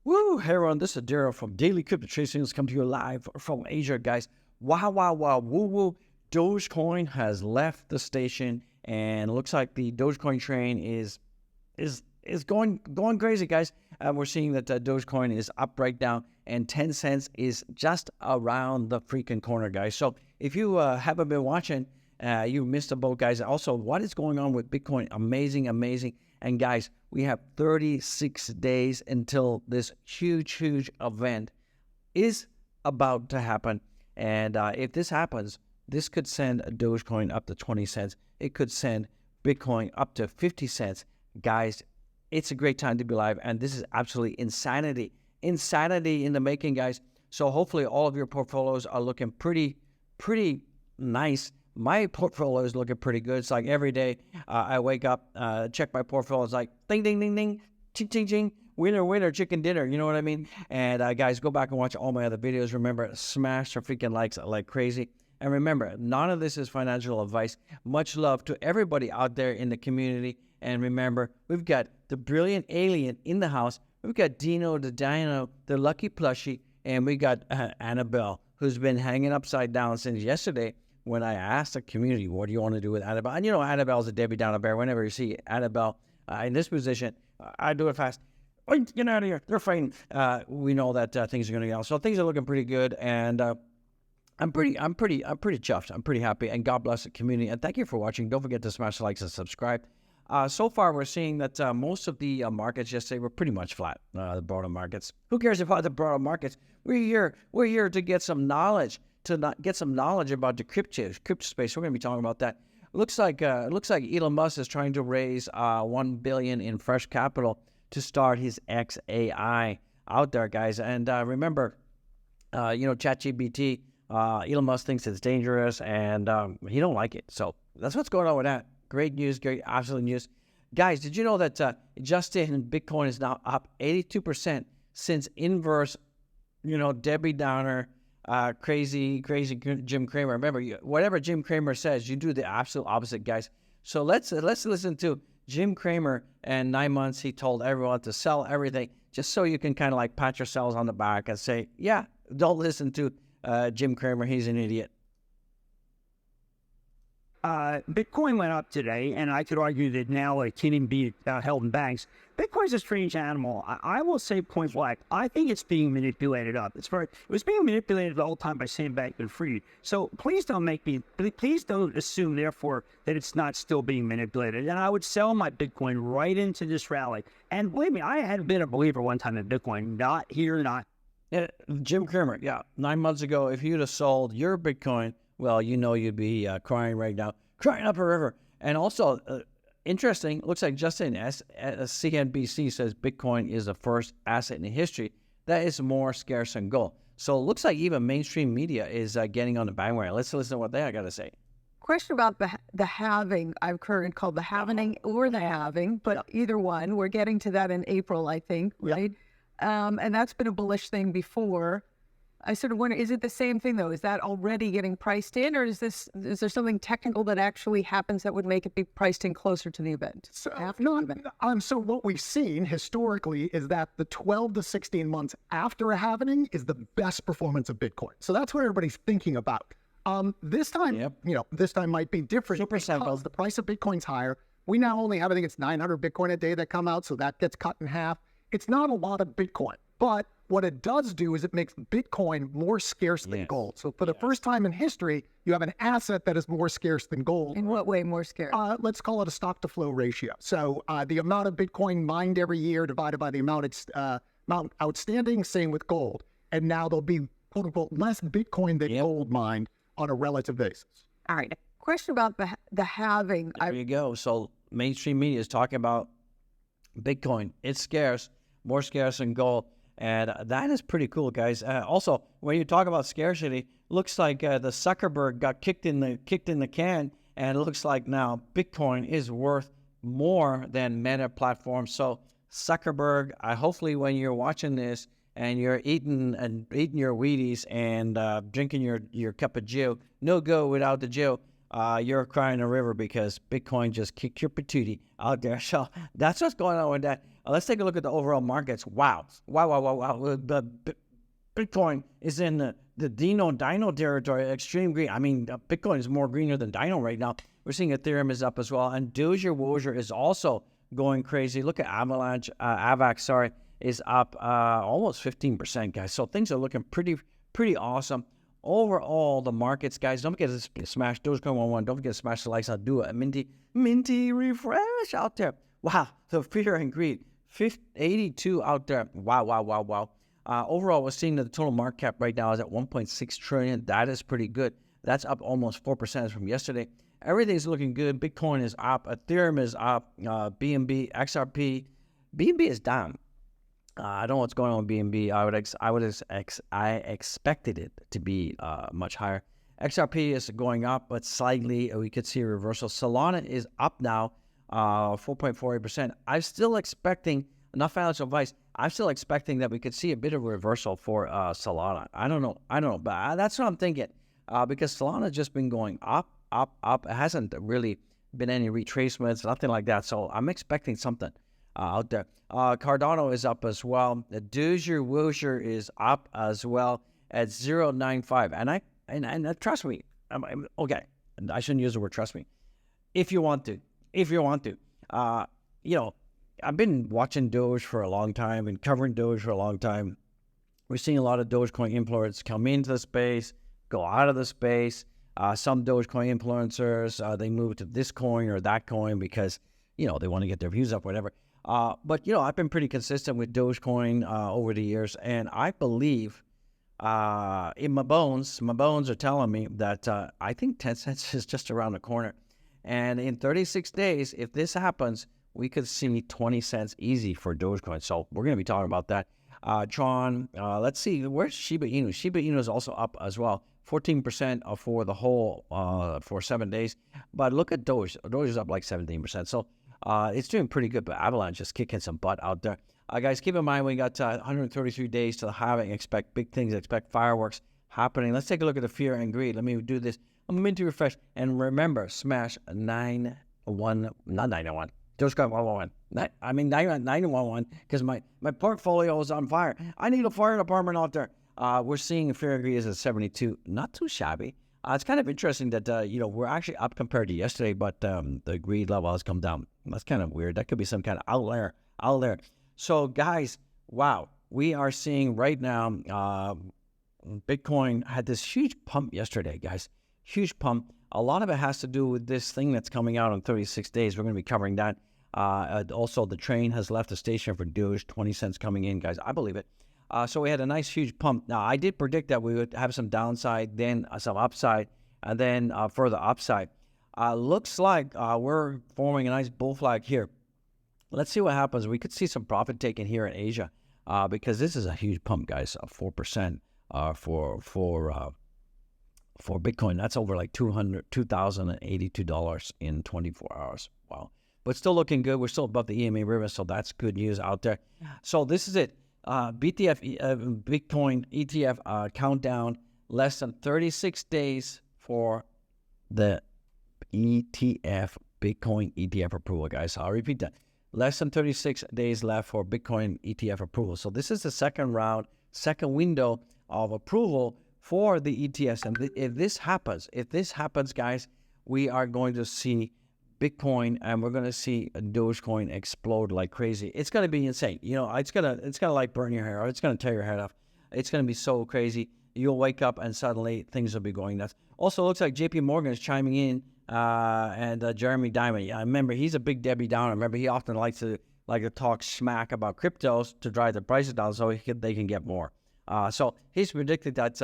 Woo! Hey everyone, this is Daryl from Daily Crypto Trading. Come to you live from Asia, guys. Wow, wow, wow, woo, woo. Dogecoin has left the station, and it looks like the Dogecoin train is going crazy, guys. We're seeing that Dogecoin is up right now, and 10 cents is just around the freaking corner, guys. So if you haven't been watching, you missed the boat, guys. Also, what is going on with Bitcoin? Amazing, amazing. And guys, we have 36 days until this huge event is about to happen. And if this happens, this could send Dogecoin up to 20 cents. It could send Bitcoin up to 50 cents. Guys, it's a great time to be alive. And this is absolutely insanity. Insanity in the making, guys. So hopefully all of your portfolios are looking pretty nice. My portfolio is looking pretty good. It's like every day I wake up, check my portfolio. It's like ding, ding, ding, ding, ching, ching, ching, winner, winner, chicken dinner. You know what I mean? And guys, go back and watch all my other videos. Remember, smash the freaking likes like crazy. And remember, none of this is financial advice. Much love to everybody out there in the community. And remember, we've got the brilliant alien in the house. We've got Dino, the Dino, the lucky plushie, and we got Annabelle, who's been hanging upside down since yesterday. When I asked the community, what do you want to do with Annabelle? And you know, Annabelle's a Debbie Downer bear. Whenever you see Annabelle in this position, I do it fast. Get out of here. They're fighting. We know that things are going to go. So things are looking pretty good. And I'm pretty chuffed. I'm pretty happy. And God bless the community. And thank you for watching. Don't forget to smash the likes and subscribe. So far, we're seeing that most of the markets yesterday were pretty much flat, the broader markets. Who cares about the broader markets? We're here to get some knowledge. Get some knowledge about the crypto space. We're going to be talking about that. Looks like Elon Musk is trying to raise $1 billion in fresh capital to start his XAI out there, guys. And remember, ChatGPT, Elon Musk thinks it's dangerous, and he don't like it. So that's what's going on with that. Great news, great absolute news, guys. Did you know that just in Bitcoin is now up 82% since inverse, Debbie Downer. Crazy Jim Cramer. Remember, whatever Jim Cramer says, you do the absolute opposite, guys. So let's listen to Jim Cramer. And 9 months, he told everyone to sell everything, just so you can kind of like pat yourselves on the back and say, yeah, don't listen to Jim Cramer. He's an idiot. Bitcoin went up today, and I could argue that now it can't even be held in banks. Bitcoin's a strange animal. I will say point blank, I think it's being manipulated up. It was being manipulated the whole time by Sam Bankman-Fried. So please don't assume, therefore, that it's not still being manipulated. And I would sell my Bitcoin right into this rally. And believe me, I had been a believer one time in Bitcoin, not here, not. Yeah, Jim Cramer, 9 months ago, if you'd have sold your Bitcoin, well, you'd be crying right now, crying up a river. And also, interesting, looks like Justin CNBC says Bitcoin is the first asset in history that is more scarce than gold. So it looks like even mainstream media is getting on the bandwagon. Let's listen to what they got to say. Question about the halving. I've heard it called the halvening or the halving, but either one. We're getting to that in April, I think, right? And that's been a bullish thing before. I sort of wonder, is it the same thing though? Is that already getting priced in, or is there something technical that actually happens that would make it be priced in closer to the event? So what we've seen historically is that the 12 to 16 months after a halving is the best performance of Bitcoin. So that's what everybody's thinking about. This time, this time might be different because the price of Bitcoin's higher. We now only have, I think it's 900 Bitcoin a day that come out, so that gets cut in half. It's not a lot of Bitcoin, but what it does do is it makes Bitcoin more scarce than gold. So for the first time in history, you have an asset that is more scarce than gold. In what way more scarce? Let's call it a stock to flow ratio. So the amount of Bitcoin mined every year divided by the amount outstanding, same with gold. And now there'll be, quote unquote, less Bitcoin than gold mined on a relative basis. All right. Question about the halving. There you go. So mainstream media is talking about Bitcoin. It's scarce, more scarce than gold. And that is pretty cool, guys. Also, when you talk about scarcity, looks like the Zuckerberg got kicked in the can, and it looks like now Bitcoin is worth more than Meta platform. So Zuckerberg, hopefully when you're watching this and you're eating your Wheaties and drinking your cup of Joe, no go without the Joe. you're crying a river because Bitcoin just kicked your patootie out there. So that's what's going on with that. Let's take a look at the overall markets. Wow. Bitcoin is in the Dino territory, extreme green. I mean, Bitcoin is more greener than Dino right now. We're seeing Ethereum is up as well. And Doge is also going crazy. Look at AVAX, is up almost 15%, guys. So things are looking pretty awesome. Overall, the markets, guys, don't forget to smash Dogecoin 111. Don't forget to smash the likes. I'll do a minty refresh out there. Wow, the fear and greed. 82 out there. Wow. Overall, we're seeing that the total market cap right now is at 1.6 trillion. That is pretty good. That's up almost 4% from yesterday. Everything's looking good. Bitcoin is up. Ethereum is up. BNB, XRP. BNB is down. I don't know what's going on with BNB. I expected it to be much higher. XRP is going up, but slightly. We could see a reversal. Solana is up now, 4.48%. I'm still expecting, not financial advice, I'm still expecting that we could see a bit of a reversal for Solana. I don't know, but that's what I'm thinking. Because Solana has just been going up. It hasn't really been any retracements, nothing like that. So I'm expecting something out there. Cardano is up as well. The Doge is up as well at 0.95. And trust me, okay, I shouldn't use the word trust me. If you want to, I've been watching Doge for a long time and covering Doge for a long time. We're seeing a lot of Dogecoin influencers come into the space, go out of the space. Some Dogecoin influencers, they move to this coin or that coin because, they want to get their views up, whatever. But I've been pretty consistent with Dogecoin over the years, and I believe in my bones are telling me that I think 10 cents is just around the corner. And in 36 days, if this happens, we could see 20 cents easy for Dogecoin. So we're going to be talking about that. Tron, let's see, where's Shiba Inu? Shiba Inu is also up as well, 14% for the whole, for 7 days. But look at Doge. Doge is up like 17%. So it's doing pretty good, but Avalanche is kicking some butt out there. Guys, keep in mind, we got 133 days to the halving. Expect big things, expect fireworks happening. Let's take a look at the fear and greed. Let me do this. I'm going to refresh. And remember, smash 911, not 901. Dogecoin 111. 911, because my portfolio is on fire. I need a fire department out there. We're seeing fear and greed is at 72. Not too shabby. It's kind of interesting that, we're actually up compared to yesterday, but the greed level has come down. That's kind of weird. That could be some kind of outlier. So, guys, wow. We are seeing right now, Bitcoin had this huge pump yesterday, guys. Huge pump. A lot of it has to do with this thing that's coming out in 36 days. We're going to be covering that. Also, the train has left the station for Doge, 20 cents coming in, guys. I believe it. So we had a nice, huge pump. Now, I did predict that we would have some downside, then some upside, and then further upside. Looks like we're forming a nice bull flag here. Let's see what happens. We could see some profit taken here in Asia because this is a huge pump, guys. 4% for Bitcoin. That's over like $2,082 in 24 hours. Wow. But still looking good. We're still above the EMA river, so that's good news out there. So this is it. Bitcoin ETF countdown. Less than 36 days for the ETF, Bitcoin ETF approval, guys. I'll repeat that. Less than 36 days left for Bitcoin ETF approval. So this is the second window of approval for the ETFs. And if this happens, guys, we are going to see Bitcoin and we're going to see Dogecoin explode like crazy. It's going to be insane. It's going to like burn your hair off. It's going to tear your head off. It's going to be so crazy. You'll wake up and suddenly things will be going nuts. Also, looks like JP Morgan is chiming in and Jeremy Dimon. Yeah, I remember he's a big Debbie Downer. Remember, he often likes to talk smack about cryptos to drive the prices down so they can get more. So he's predicted that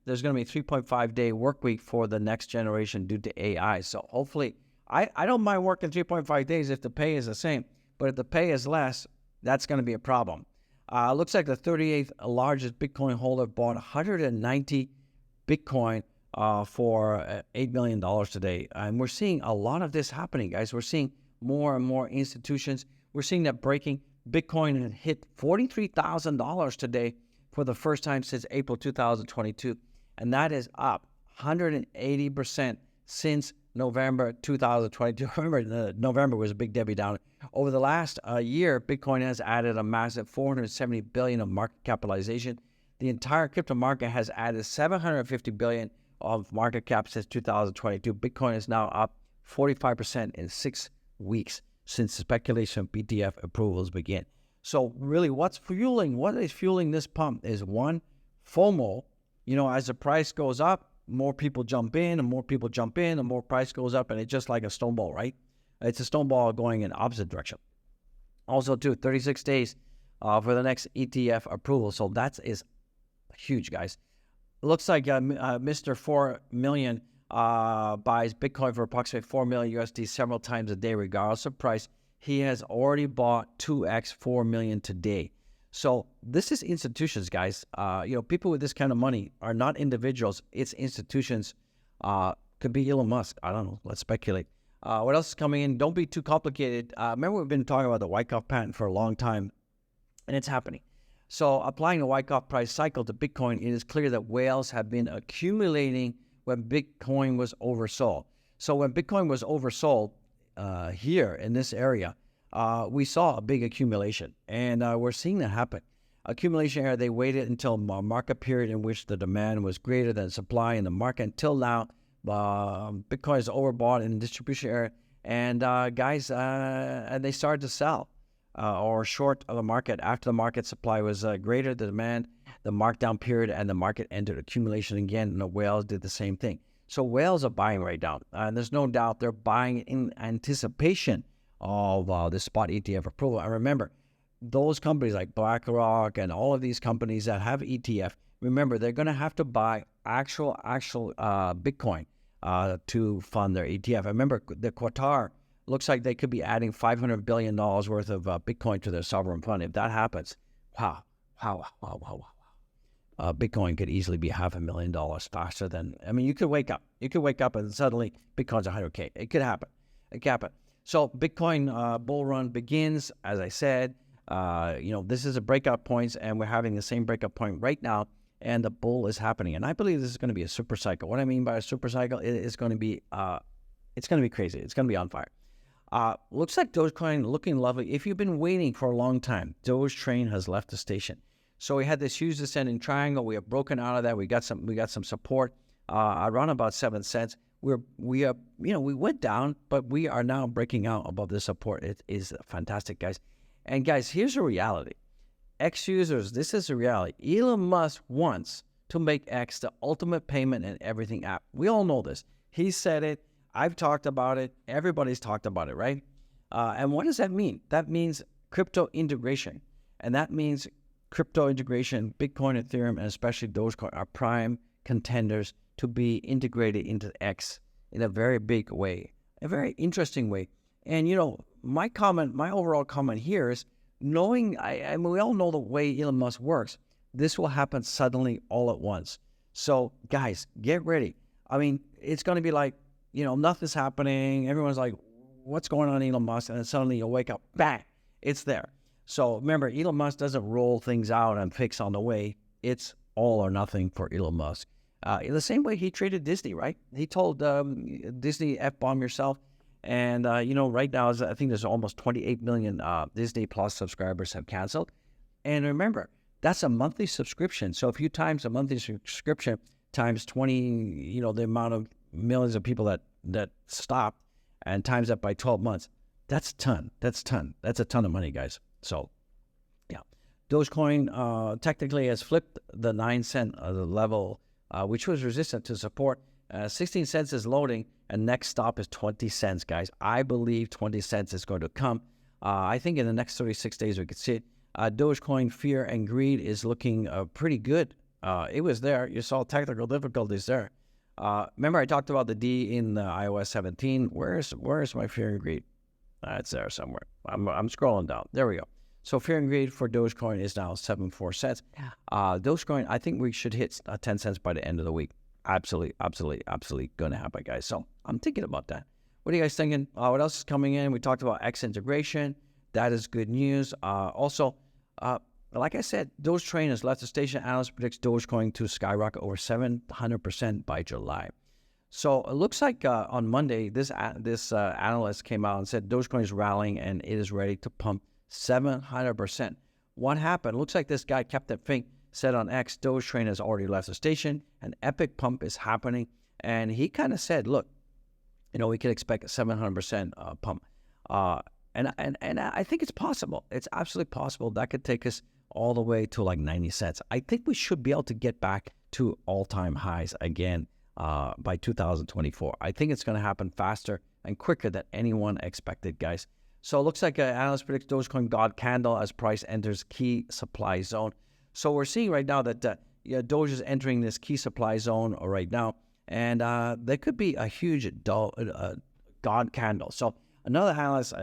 there's going to be a 3.5-day work week for the next generation due to AI. So hopefully, I don't mind working 3.5 days if the pay is the same. But if the pay is less, that's going to be a problem. Looks like the 38th largest Bitcoin holder bought 190 Bitcoin for $8 million today. And we're seeing a lot of this happening, guys. We're seeing more and more institutions. We're seeing that breaking. Bitcoin had hit $43,000 today for the first time since April 2022. And that is up 180% since November 2022. Remember, November was a big Debbie Downer. Over the last year, Bitcoin has added a massive 470 billion of market capitalization. The entire crypto market has added 750 billion of market cap since 2022. Bitcoin is now up 45% in 6 weeks since speculation BTF approvals began. So really, what is fueling this pump is one, FOMO. As the price goes up, more people jump in, and more people jump in, and more price goes up, and it's just like a stone ball, right? It's a stone ball going in opposite direction. Also, too, 36 days for the next ETF approval. So that is huge, guys. It looks like Mr. 4 million buys Bitcoin for approximately 4 million USD several times a day, regardless of price. He has already bought 2x 4 million today. So this is institutions, guys. People with this kind of money are not individuals. It's institutions. Could be Elon Musk. I don't know. Let's speculate. What else is coming in? Don't be too complicated. Remember, we've been talking about the Wyckoff patent for a long time, and it's happening. So applying the Wyckoff price cycle to Bitcoin, it is clear that whales have been accumulating when Bitcoin was oversold. So when Bitcoin was oversold here in this area, we saw a big accumulation, and we're seeing that happen. Accumulation area, they waited until a market period in which the demand was greater than supply in the market. Until now, Bitcoin is overbought in the distribution area, and and they started to sell or short of the market after the market supply was greater than demand, the markdown period, and the market entered accumulation again, and the whales did the same thing. So whales are buying right now, and there's no doubt they're buying in anticipation of the spot ETF approval. And remember, those companies like BlackRock and all of these companies that have ETF, remember, they're going to have to buy actual Bitcoin to fund their ETF. Remember, the Qatar looks like they could be adding $500 billion worth of Bitcoin to their sovereign fund. If that happens, wow. Bitcoin could easily be $500,000 faster than, you could wake up. You could wake up and suddenly Bitcoin's 100K. It could happen. So Bitcoin bull run begins, as I said. This is a breakout points, and we're having the same breakout point right now, and the bull is happening. And I believe this is going to be a super cycle. What I mean by a super cycle, it's going to be crazy. It's going to be on fire. Looks like Dogecoin looking lovely. If you've been waiting for a long time, Doge train has left the station. So we had this huge descending triangle. We have broken out of that. We got some support around about 7 cents. We went down, but we are now breaking out above the support. It is fantastic, guys. And guys, here's the reality. X users, this is the reality. Elon Musk wants to make X the ultimate payment and everything app. We all know this. He said it. I've talked about it. Everybody's talked about it, right? And what does that mean? That means crypto integration. And that means crypto integration, Bitcoin, Ethereum, and especially Dogecoin are prime contenders to be integrated into X in a very big way, a very interesting way. And, my overall comment here is knowing, we all know the way Elon Musk works. This will happen suddenly all at once. So, guys, get ready. It's going to be like, nothing's happening. Everyone's like, what's going on, Elon Musk? And then suddenly you'll wake up, bang, it's there. So remember, Elon Musk doesn't roll things out and fix on the way. It's all or nothing for Elon Musk. In the same way he treated Disney, right? He told Disney, F-bomb yourself. And, right now, I think there's almost 28 million Disney Plus subscribers have canceled. And remember, that's a monthly subscription. So if you times a monthly subscription times 20, the amount of millions of people that stopped, and times that by 12 months, that's a ton. That's a ton of money, guys. So, yeah. Dogecoin technically has flipped the 9 cent level, which was resistant to support. 16 cents is loading, and next stop is 20 cents, guys. I believe 20 cents is going to come. I think in the next 36 days we could see it. Dogecoin fear and greed is looking pretty good. It was there. You saw technical difficulties there. Remember I talked about the D in the iOS 17. Where's my fear and greed? It's there somewhere. I'm scrolling down. There we go. So fear and greed for Dogecoin is now 74 cents. Dogecoin, I think we should hit 10 cents by the end of the week. Absolutely going to happen, guys. So I'm thinking about that. What are you guys thinking? What else is coming in? We talked about X integration. That is good news. Also, like I said, Doge train has left the station. Analyst predicts Dogecoin to skyrocket over 700% by July. So it looks like on Monday, this analyst came out and said Dogecoin is rallying and it is ready to pump 700%. What happened? Looks like this guy, Captain Fink, said on X, Doge train has already left the station. An epic pump is happening. And he kind of said, look, we could expect a 700% pump. And I think it's possible. It's absolutely possible. That could take us all the way to like 90 cents. I think we should be able to get back to all-time highs again by 2024. I think it's going to happen faster and quicker than anyone expected, guys. So it looks like analysts predict Dogecoin God candle as price enters key supply zone. So we're seeing right now that Doge is entering this key supply zone right now, and there could be a huge God candle. So another analyst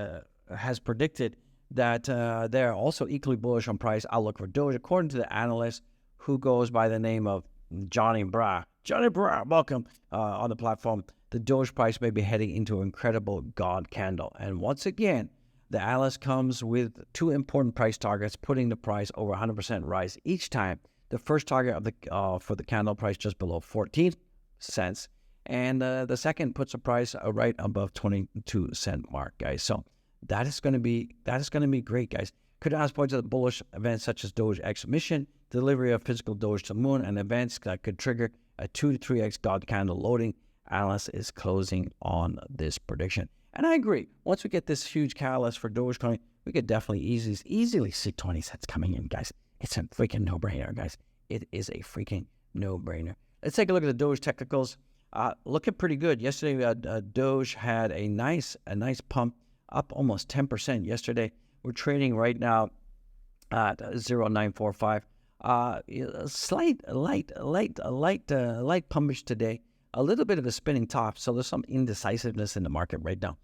has predicted that they're also equally bullish on price outlook for Doge, according to the analyst who goes by the name of Johnny Bra. Johnny Bra, welcome on the platform. The Doge price may be heading into an incredible God candle. And once again, the analyst comes with two important price targets, putting the price over 100% rise each time. The first target of the for the candle price just below 14 cents, and the second puts a price right above 22-cent mark, guys. So that is going to be great, guys. Could analysts point to the bullish events such as Doge X mission, delivery of physical Doge to the moon, and events that could trigger a 2 to 3x God candle loading? Analyst is closing on this prediction. And I agree. Once we get this huge catalyst for Dogecoin, we could definitely easily see 20 cents coming in, guys. It's a freaking no-brainer, guys. It is a freaking no-brainer. Let's take a look at the Doge technicals. Looking pretty good. Yesterday, Doge had a nice pump, up almost 10% yesterday. We're trading right now at 0.945. Slight pumpish today. A little bit of a spinning top, so there's some indecisiveness in the market right now.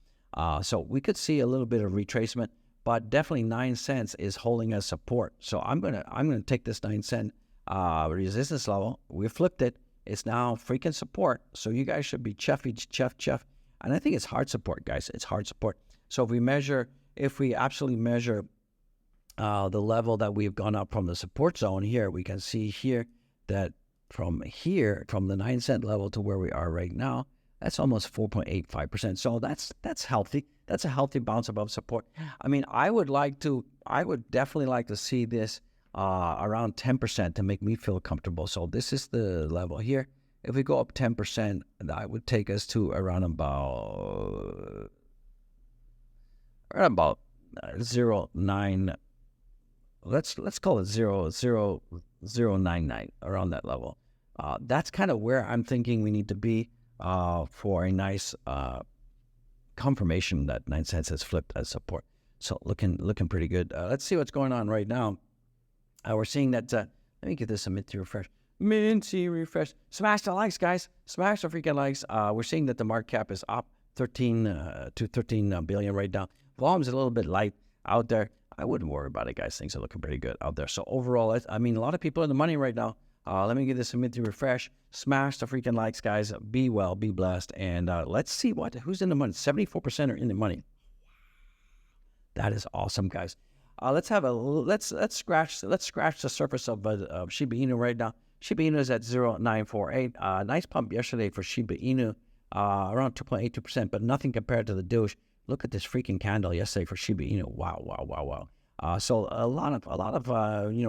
So we could see a little bit of retracement, but definitely 9 cents is holding as support. So I'm gonna take this 9 cent resistance level. We flipped it. It's now freaking support. So you guys should be chuff. And I think it's hard support, guys. It's hard support. So if we absolutely measure the level that we've gone up from the support zone here, we can see here that from the 9 cent level to where we are right now, that's almost 4.85%. So that's healthy. That's a healthy bounce above support. I mean, I would definitely like to see this around 10% to make me feel comfortable. So this is the level here. If we go up 10%, that would take us to around about 0.9. Let's call it 0.099, around that level. That's kind of where I'm thinking we need to be for a nice confirmation that 9 cents has flipped as support. So looking pretty good. Let's see what's going on right now. We're seeing that. Let me get this a minty refresh. Minty refresh. Smash the likes, guys. Smash the freaking likes. We're seeing that the market cap is up 13 billion right now. Volume's a little bit light out there. I wouldn't worry about it, guys. Things are looking pretty good out there. So overall, I mean, a lot of people in the money right now. Let me give this a minty refresh. Smash the freaking likes, guys. Be well, be blessed, and let's see who's in the money. 74% are in the money. That is awesome, guys. Let's scratch the surface of Shiba Inu right now. Shiba Inu is at 0.948. Nice pump yesterday for Shiba Inu, around 2.82%, but nothing compared to the Doge. Look at this freaking candle yesterday for Shiba Inu. Wow. So a lot of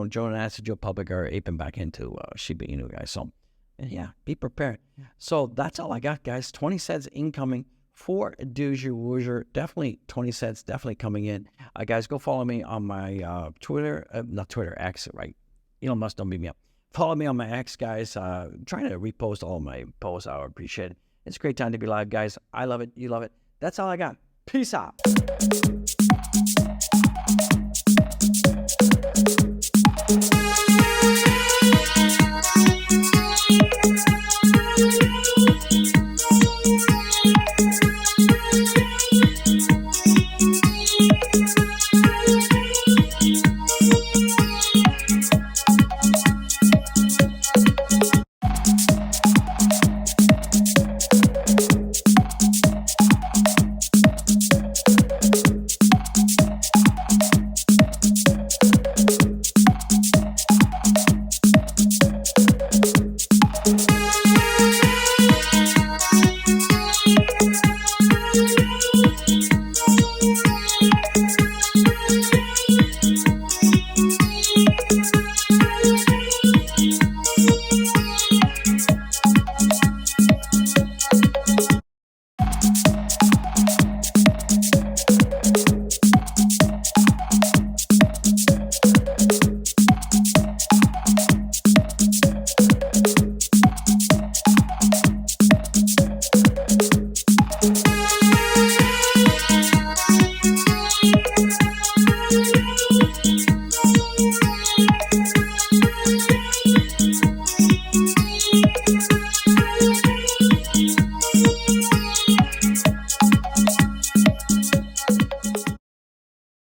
Joe Nasty, Joe Public are aping back into Shiba Inu, guys. So yeah, be prepared. So that's all I got, guys. 20 cents incoming for Doge Woozer. Definitely 20 cents, definitely coming in. Guys, go follow me on my Twitter, not Twitter, X, right? Elon Musk, don't beat me up. Follow me on my X, guys. Trying to repost all my posts. I would appreciate it. It's a great time to be live, guys. I love it. You love it. That's all I got. Peace out.